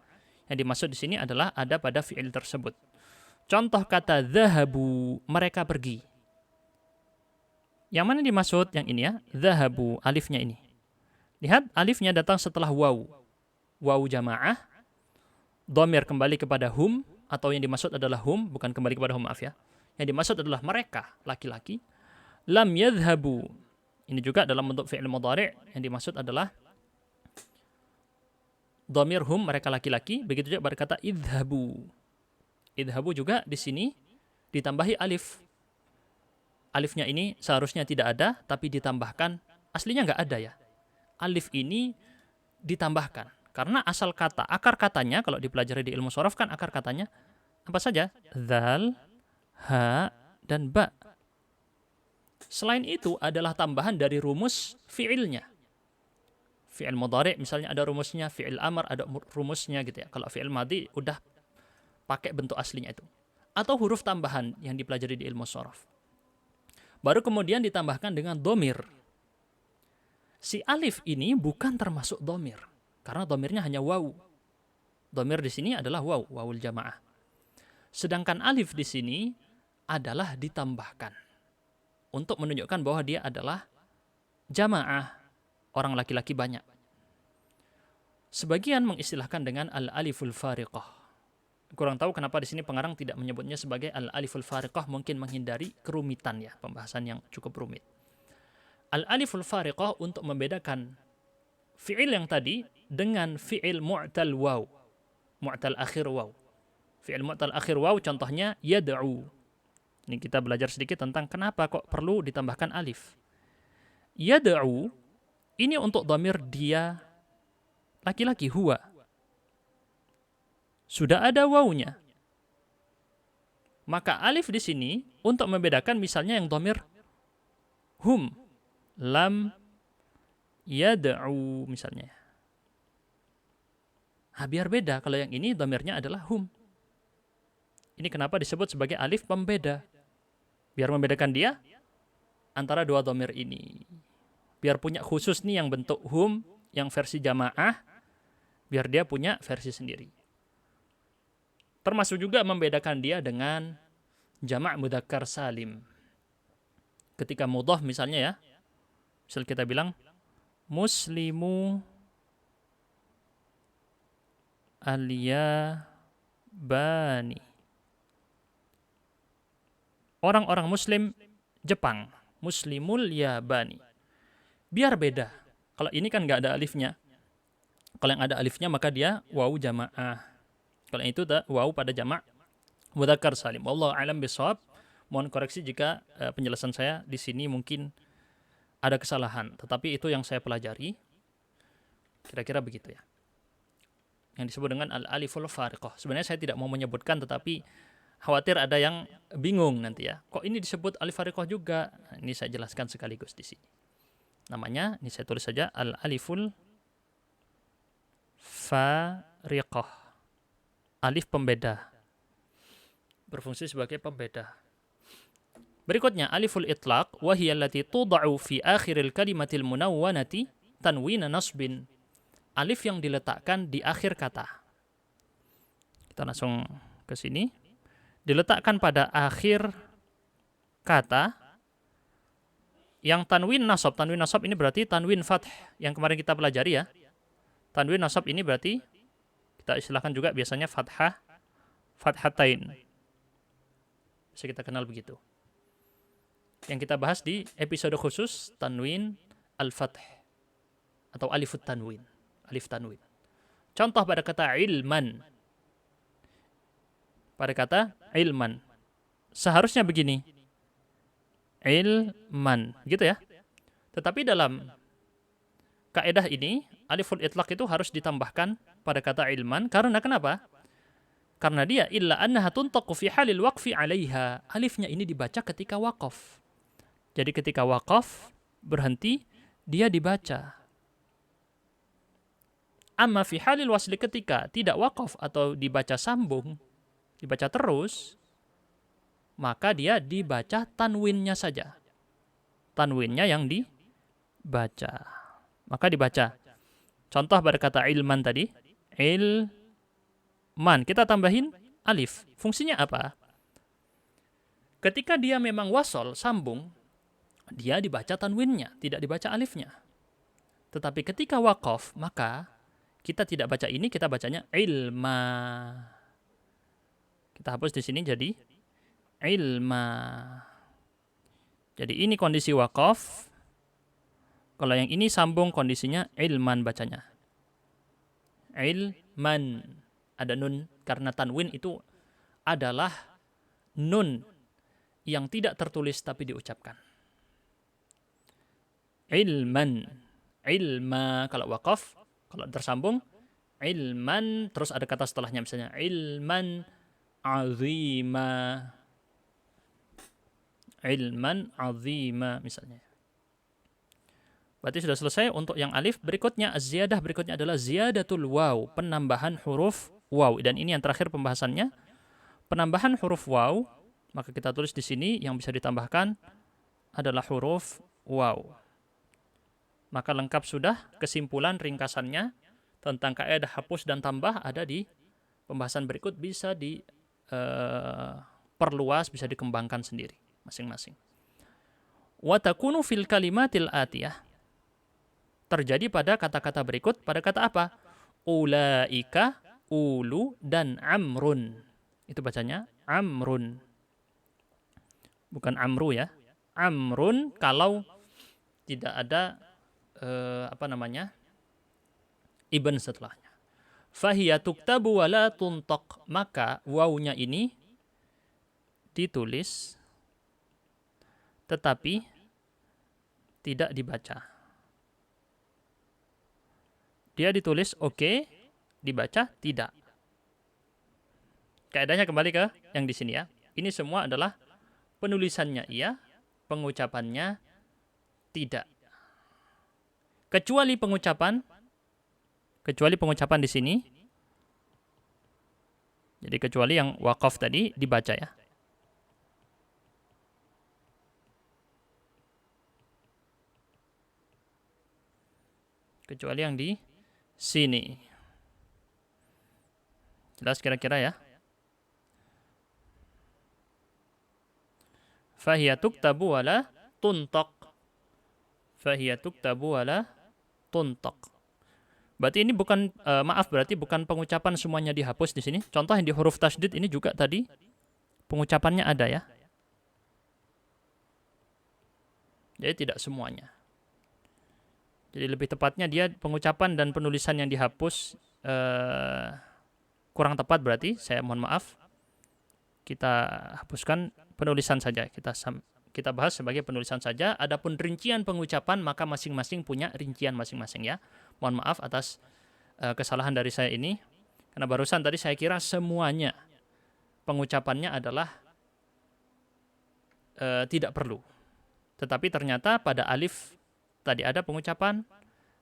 yang dimaksud di sini adalah ada pada fi'il tersebut. Contoh kata dhahabu, mereka pergi. Yang mana dimaksud? Yang ini ya, dhahabu, alifnya ini. Lihat, alifnya datang setelah waw. Waw jamaah, dhamir kembali kepada hum, atau yang dimaksud adalah hum, bukan kembali kepada hum, maaf ya. Yang dimaksud adalah mereka, laki-laki. Lam yadhhabu, ini juga dalam bentuk fi'il mudhari', yang dimaksud adalah dhamir hum, mereka laki-laki. Begitu juga pada kata idhabu. Idhabu juga di sini ditambahi alif. Alifnya ini seharusnya tidak ada, tapi ditambahkan. Aslinya nggak ada ya. Alif ini ditambahkan. Karena asal kata, akar katanya, kalau dipelajari di ilmu shorof kan akar katanya apa saja? Dzal, ha, dan ba. Selain itu adalah tambahan dari rumus fi'ilnya. Fi'il mudhari' misalnya ada rumusnya, fi'il amr ada rumusnya gitu ya. Kalau fi'il madhi udah pakai bentuk aslinya itu. Atau huruf tambahan yang dipelajari di ilmu shorof. Baru kemudian ditambahkan dengan dhamir. Si alif ini bukan termasuk dhamir, karena dhamirnya hanya waw. Dhamir di sini adalah waw, wawul jamaah. Sedangkan alif di sini adalah ditambahkan untuk menunjukkan bahwa dia adalah jamaah, orang laki-laki banyak. Sebagian mengistilahkan dengan al-aliful fariqah. Kurang tahu kenapa di sini pengarang tidak menyebutnya sebagai al-aliful fariqah, mungkin menghindari kerumitan ya, pembahasan yang cukup rumit. Al-aliful fariqah untuk membedakan fi'il yang tadi dengan fi'il mu'tal waw, mu'tal akhir waw. Fi'il mu'tal akhir waw contohnya yad'u. Ini kita belajar sedikit tentang kenapa kok perlu ditambahkan alif. Yad'u ini untuk dhamir dia laki-laki, huwa. Sudah ada wawnya. Maka alif di sini untuk membedakan misalnya yang dhamir hum, lam yad'u misalnya. Biar beda kalau yang ini dhamirnya adalah hum. Ini kenapa disebut sebagai alif pembeda. Biar membedakan dia antara dua dhamir ini. Biar punya khusus nih yang bentuk hum, yang versi jamaah, biar dia punya versi sendiri. Termasuk juga membedakan dia dengan jama' mudzakkar salim. Ketika mudhaf misalnya ya, misal kita bilang muslimu al-yabani. Orang-orang muslim Jepang, muslimul yabani. Biar beda. Kalau ini kan nggak ada alifnya. Kalau yang ada alifnya maka dia waw jamaah. Kalau itu waw pada jama' mudzakkar salim. Wallahu a'lam bishawab. Mohon koreksi jika penjelasan saya di sini mungkin ada kesalahan, tetapi itu yang saya pelajari. Kira-kira begitu ya. Yang disebut dengan al-aliful fariqah. Sebenarnya saya tidak mau menyebutkan, tetapi khawatir ada yang bingung nanti ya. Kok ini disebut alif fariqah juga? Nah, ini saya jelaskan sekaligus di sini. Namanya, ini saya tulis saja al-aliful fariqah. Alif pembeda. Berfungsi sebagai pembeda. Berikutnya aliful itlaq wa hiya allati tud'u fi akhiril kalimatil munawwanati tanwina nasbin. Alif yang diletakkan di akhir kata. Kita langsung ke sini. diletakkan pada akhir kata yang tanwin nasab. Tanwin nasab ini berarti tanwin fath yang kemarin kita pelajari ya. Tanwin nasab ini berarti kita istilahkan juga biasanya fathah, fathatain. Bisa kita kenal begitu. Yang kita bahas di episode khusus tanwin al-fath atau alifut tanwin. Alif tanwin. Contoh pada kata ilman. Pada kata ilman. Seharusnya begini. Ilman. Gitu ya. Tetapi dalam kaidah ini, aliful itlaq itu harus ditambahkan pada kata ilman. Karena kenapa? Karena dia illa annaha tuntaqu fi halil waqfi 'alaiha. Alifnya ini dibaca ketika waqaf. Jadi ketika waqaf berhenti, dia dibaca. Amma fi halil wasli ketika tidak waqaf atau dibaca sambung, dibaca terus, maka dia dibaca tanwinnya saja. Tanwinnya yang dibaca. Maka dibaca. Contoh pada kata ilman tadi, ilman. Kita tambahin alif. Fungsinya apa? Ketika dia memang wasol, sambung, dia dibaca tanwinnya, tidak dibaca alifnya. Tetapi ketika waqaf, maka kita tidak baca ini, kita bacanya ilma. Kita hapus di sini jadi ilma. Jadi ini kondisi waqaf. Kalau yang ini sambung kondisinya ilman bacanya. Ilman. Ada nun karena tanwin itu adalah nun yang tidak tertulis tapi diucapkan. Ilman. Ilma kalau waqaf. Kalau tersambung, ilman, terus ada kata setelahnya misalnya, ilman azima. Ilman azima misalnya. Berarti sudah selesai untuk yang alif. Berikutnya, ziyadah berikutnya adalah ziyadatul waw, penambahan huruf waw. Dan ini yang terakhir pembahasannya. Penambahan huruf waw, maka kita tulis di sini yang bisa ditambahkan adalah huruf waw. Maka lengkap sudah kesimpulan ringkasannya tentang kaidah hapus dan tambah ada di pembahasan berikut, bisa diperluas, bisa dikembangkan sendiri masing-masing. Wa takunu fil kalimatil atiyah. Terjadi pada kata-kata berikut, pada kata apa? Ulaika, ulu, dan amrun. Itu bacanya amrun. Bukan amru ya. Amrun kalau tidak ada ibn setelahnya. Fahiya tuktabu wala tuntaq, maka wawunya ini ditulis tetapi tidak dibaca. Dia ditulis oke, dibaca tidak. Kaidahnya kembali ke yang di sini ya. Ini semua adalah penulisannya iya, pengucapannya tidak. Kecuali pengucapan di sini. Jadi kecuali yang waqaf tadi dibaca ya. Kecuali yang di sini. Jelas kira-kira ya? Fahiya tuktabu wala tuntaq. Fahiya tuktabu wala tuntaq. Berarti ini bukan berarti bukan pengucapan semuanya dihapus di sini. Contoh yang di huruf tasydid ini juga tadi pengucapannya ada ya. Jadi tidak semuanya. Jadi lebih tepatnya dia pengucapan dan penulisan yang dihapus kurang tepat berarti, saya mohon maaf. Kita hapuskan penulisan saja. Kita bahas sebagai penulisan saja. Adapun rincian pengucapan maka masing-masing punya rincian masing-masing ya. Mohon maaf atas kesalahan dari saya ini. Karena barusan tadi saya kira semuanya pengucapannya adalah tidak perlu. Tetapi ternyata pada alif tadi ada pengucapan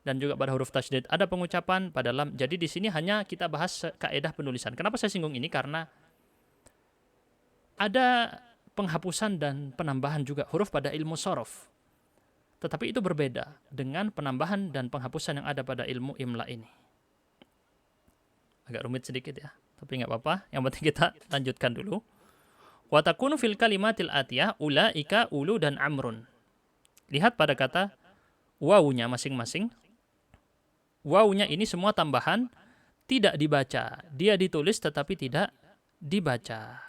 dan juga pada huruf tasydid ada pengucapan pada lam. Jadi di sini hanya kita bahas kaidah penulisan. Kenapa saya singgung ini? Karena ada penghapusan dan penambahan juga huruf pada ilmu shorof. Tetapi itu berbeda dengan penambahan dan penghapusan yang ada pada ilmu imla ini. Agak rumit sedikit ya, tapi nggak apa-apa. Yang penting kita lanjutkan dulu. Wa takunu fil kalimatil atiyah ulaika ulu dan amrun. Lihat pada kata wawunya masing-masing. Wawunya ini semua tambahan, tidak dibaca. Dia ditulis tetapi tidak dibaca.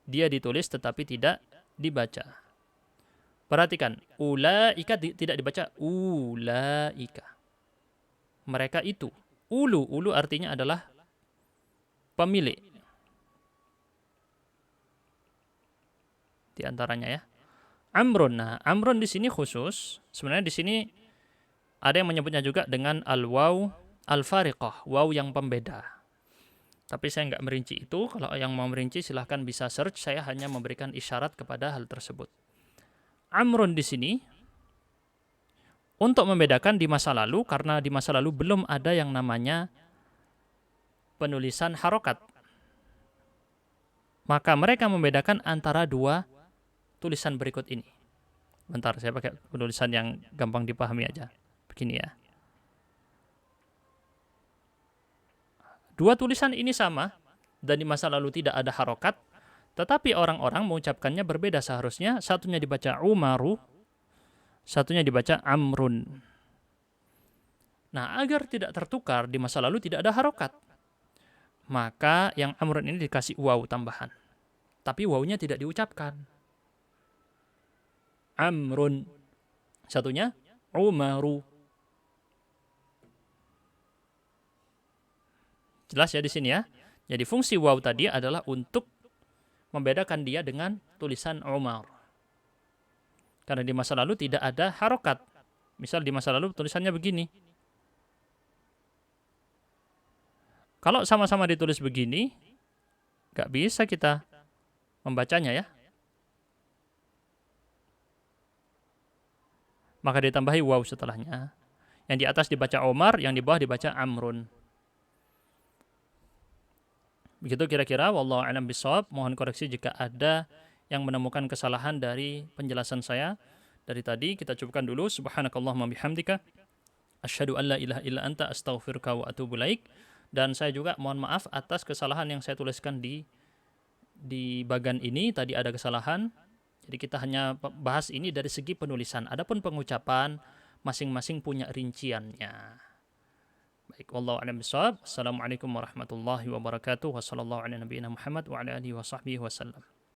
Dia ditulis tetapi tidak dibaca. Perhatikan, ulaika tidak dibaca ulaika. Mereka itu. Ulu artinya adalah pemilik. Di antaranya ya. Amrun. Nah, amrun di sini khusus. Sebenarnya di sini ada yang menyebutnya juga dengan al-waw al-fariqah, waw yang pembeda. Tapi saya nggak merinci itu. Kalau yang mau merinci silahkan bisa search. Saya hanya memberikan isyarat kepada hal tersebut. Amrun di sini untuk membedakan di masa lalu, karena di masa lalu belum ada yang namanya penulisan harokat. Maka mereka membedakan antara dua tulisan berikut ini. Bentar, saya pakai penulisan yang gampang dipahami aja. Begini ya. Dua tulisan ini sama, dan di masa lalu tidak ada harokat, tetapi orang-orang mengucapkannya berbeda. Seharusnya satunya dibaca Umaru, satunya dibaca Amrun. Nah, agar tidak tertukar, di masa lalu tidak ada harokat, maka yang Amrun ini dikasih waw tambahan. Tapi wawnya tidak diucapkan. Amrun. Satunya Umaru. Jelas ya di sini ya. Jadi fungsi waw tadi adalah untuk membedakan dia dengan tulisan Umar. Karena di masa lalu tidak ada harokat. Misal di masa lalu tulisannya begini. Kalau sama-sama ditulis begini, nggak bisa kita membacanya ya. Maka ditambahi waw setelahnya. Yang di atas dibaca Umar, yang di bawah dibaca Amrun. Begitu kira-kira, wallahu a'lam bishawab. Mohon koreksi jika ada yang menemukan kesalahan dari penjelasan saya dari tadi. Kita cukupkan dulu. Subhanakallahumma bihamdika asyhadu an la ilaha illa anta astaghfiruka wa atubu ilaik. Dan saya juga mohon maaf atas kesalahan yang saya tuliskan di bagian ini. Tadi ada kesalahan. Jadi kita hanya bahas ini dari segi penulisan. Adapun pengucapan masing-masing punya rinciannya. Baik, wallahu a'lam bishawab. Assalamualaikum warahmatullahi wabarakatuh. Wassallallahu ala nabiyina Muhammad wa ala alihi wa sahbihi wasallam.